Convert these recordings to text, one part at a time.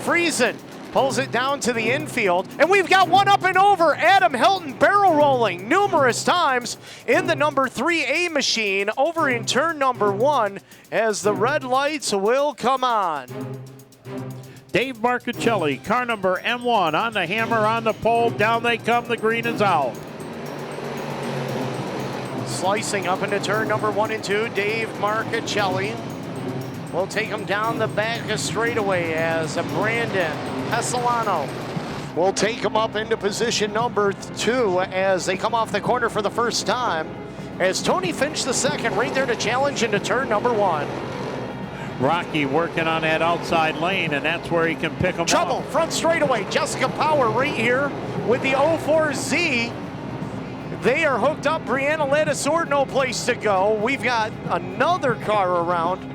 Friesen pulls it down to the infield, and we've got one up and over. Adam Hilton barrel rolling numerous times in the number 3A machine over in turn number 1 as the red lights will come on. Dave Marcuccelli, car number M1 on the hammer, on the pole, down they come, the green is out. Slicing up into turn number 1 and 2, Dave Marcuccelli will take him down the back of straightaway as Brandon Pesolano will take him up into position number 2 as they come off the corner for the first time. As Tony Finch the second right there to challenge into turn number 1. Rocky working on that outside lane, and that's where he can pick him up. Trouble, front straightaway. Jessica Power right here with the 04Z. They are hooked up. Brianna Ladisort, no place to go. We've got another car around.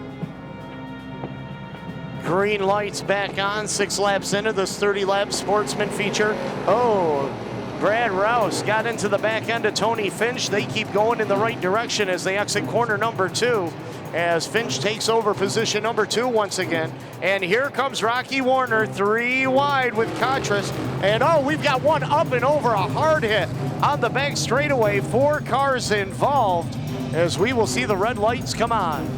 Green lights back on, 6 laps into this 30-lap Sportsman feature. Oh, Brad Rouse got into the back end of Tony Finch. They keep going in the right direction as they exit corner number 2, as Finch takes over position number 2 once again. And here comes Rocky Warner, 3 wide with Katras. And oh, we've got one up and over, a hard hit on the back straightaway. 4 cars involved as we will see the red lights come on.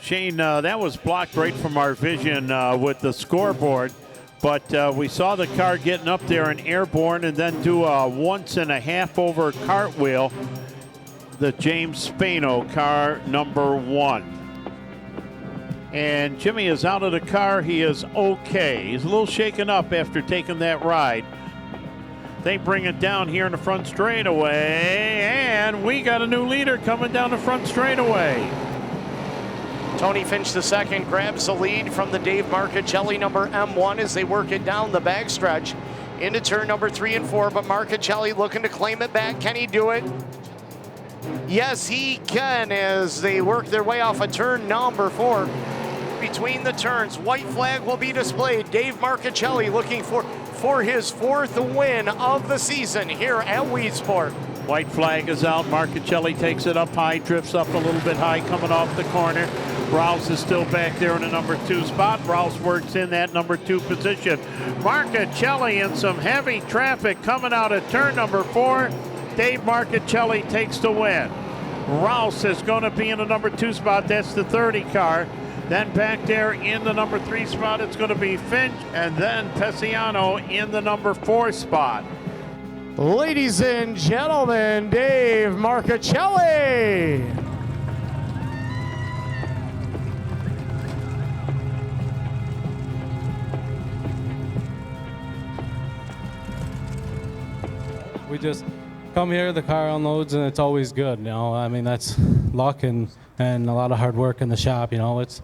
Shane, that was blocked right from our vision with the scoreboard, but we saw the car getting up there and airborne and then do a 1.5 over cartwheel. The James Spano, car number 1. And Jimmy is out of the car. He is okay. He's a little shaken up after taking that ride. They bring it down here in the front straightaway, and we got a new leader coming down the front straightaway. Tony Finch II grabs the lead from the Dave Marcuccelli number M1 as they work it down the backstretch into turn number 3 and 4, but Marcuccelli looking to claim it back. Can he do it? Yes, he can, as they work their way off of turn number 4. Between the turns, white flag will be displayed. Dave Marcuccelli looking for his 4th win of the season here at Weedsport. White flag is out. Marcuccelli takes it up high, drifts up a little bit high, coming off the corner. Rouse is still back there in the number 2 spot. Rouse works in that number 2 position. Marcuccelli in some heavy traffic coming out of turn number 4. Dave Marcuccelli takes the win. Rouse is going to be in the number 2 spot. That's the 30 car. Then back there in the number 3 spot, it's going to be Finch, and then Pesiano in the number 4 spot. Ladies and gentlemen, Dave Marcuccelli. We just come here, the car unloads, and it's always good. You know, I mean, that's luck and a lot of hard work in the shop. You know, it's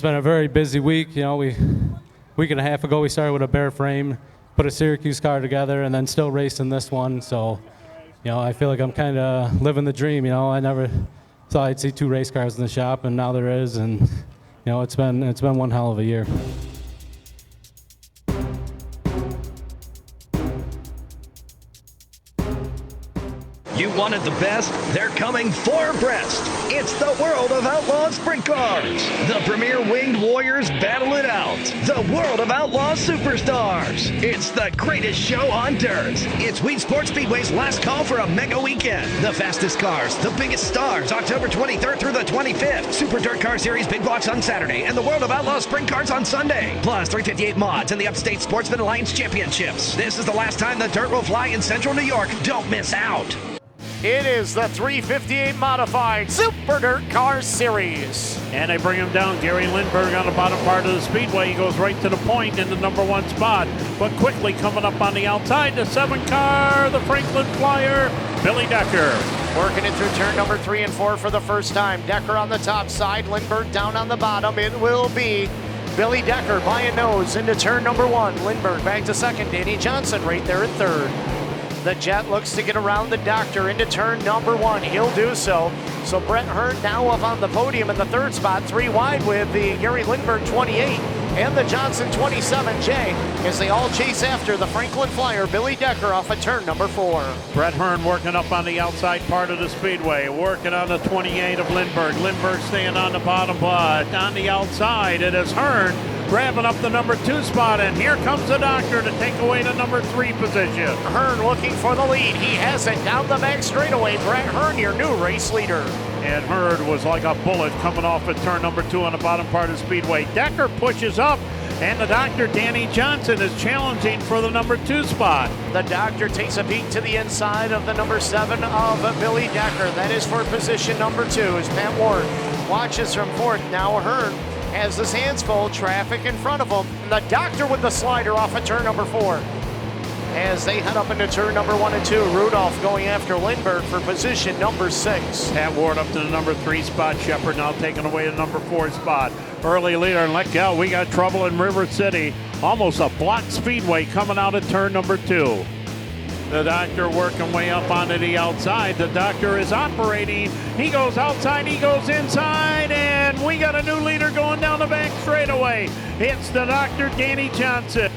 been a very busy week. You know, week and a half ago we started with a bare frame, put a Syracuse car together, and then still racing this one. So, you know, I feel like I'm kind of living the dream. You know, I never thought I'd see 2 race cars in the shop, and now there is. And you know, it's been one hell of a year. You wanted the best? They're coming for Brest. It's the World of Outlaws Sprint Cars. The premier winged warriors battle it out. The World of Outlaws Superstars. It's the greatest show on dirt. It's Weedsport Speedway's last call for a mega weekend. The fastest cars, the biggest stars, October 23rd through the 25th. Super Dirt Car Series Big Blocks on Saturday, and the World of Outlaws Sprint Cars on Sunday. Plus 358 mods and the Upstate Sportsman Alliance Championships. This is the last time the dirt will fly in Central New York. Don't miss out. It is the 358 modified Super Dirt Car Series. And they bring him down. Gary Lindbergh on the bottom part of the speedway. He goes right to the point in the number 1 spot. But quickly coming up on the outside, the 7 car, the Franklin Flyer, Billy Decker. Working it through turn number 3 and 4 for the first time. Decker on the top side, Lindbergh down on the bottom. It will be Billy Decker by a nose into turn number 1. Lindbergh back to second. Danny Johnson right there at third. The Jet looks to get around the Doctor into turn number 1. He'll do so. So Brett Hearn now up on the podium in the 3rd spot, 3 wide with the Gary Lindbergh 28 and the Johnson 27J as they all chase after the Franklin Flyer, Billy Decker off of turn number 4. Brett Hearn working up on the outside part of the speedway, working on the 28 of Lindbergh. Lindbergh staying on the bottom, but on the outside it is Hearn grabbing up the number 2 spot, and here comes the doctor to take away the number 3 position. Hearn looking for the lead. He has it down the back straightaway. Brett Hearn, your new race leader. And Hearn was like a bullet coming off at turn number 2 on the bottom part of the speedway. Decker pushes up, and the doctor, Danny Johnson, is challenging for the number 2 spot. The doctor takes a peek to the inside of the number 7 of Billy Decker. That is for position number 2 as Pat Ward watches from 4th. Now Hearn has his hands full, traffic in front of him. And the doctor with the slider off at turn number 4. As they head up into turn number 1 and 2, Rudolph going after Lindbergh for position number 6. Pat Ward up to the number 3 spot. Shepard now taking away the number 4 spot. Early leader, and let go. We got trouble in River City. Almost a blocked speedway coming out of turn number 2. The doctor working way up onto the outside. The doctor is operating. He goes outside, he goes inside, and we got a new leader going down the back straightaway. It's the doctor, Danny Johnson.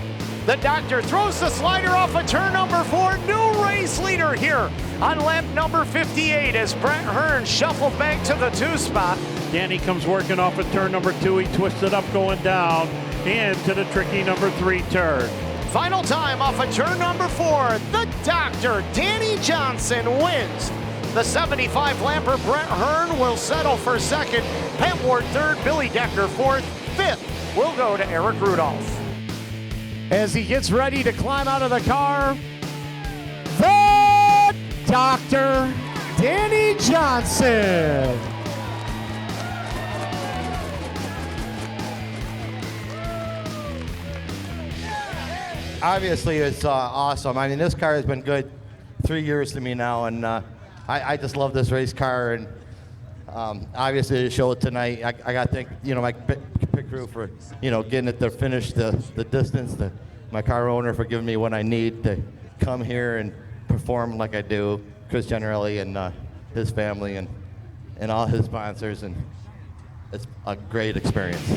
The doctor throws the slider off of turn number 4. New race leader here on lap number 58 as Brett Hearn shuffled back to the 2 spot. Danny comes working off of turn number 2. He twisted up going down into the tricky number 3 turn. Final time off of turn number 4. The doctor, Danny Johnson, wins. The 75 lapper Brett Hearn will settle for 2nd. Pat Ward 3rd, Billy Decker 4th. 5th will go to Eric Rudolph. As he gets ready to climb out of the car, the doctor, Danny Johnson. Obviously, it's awesome. I mean, this car has been good 3 years to me now, and I just love this race car. And obviously, to show it tonight, I got to thank my pit crew for getting it to finish the distance. My car owner for giving me what I need to come here and perform like I do. Chris Generelli and his family and all his sponsors, and it's a great experience.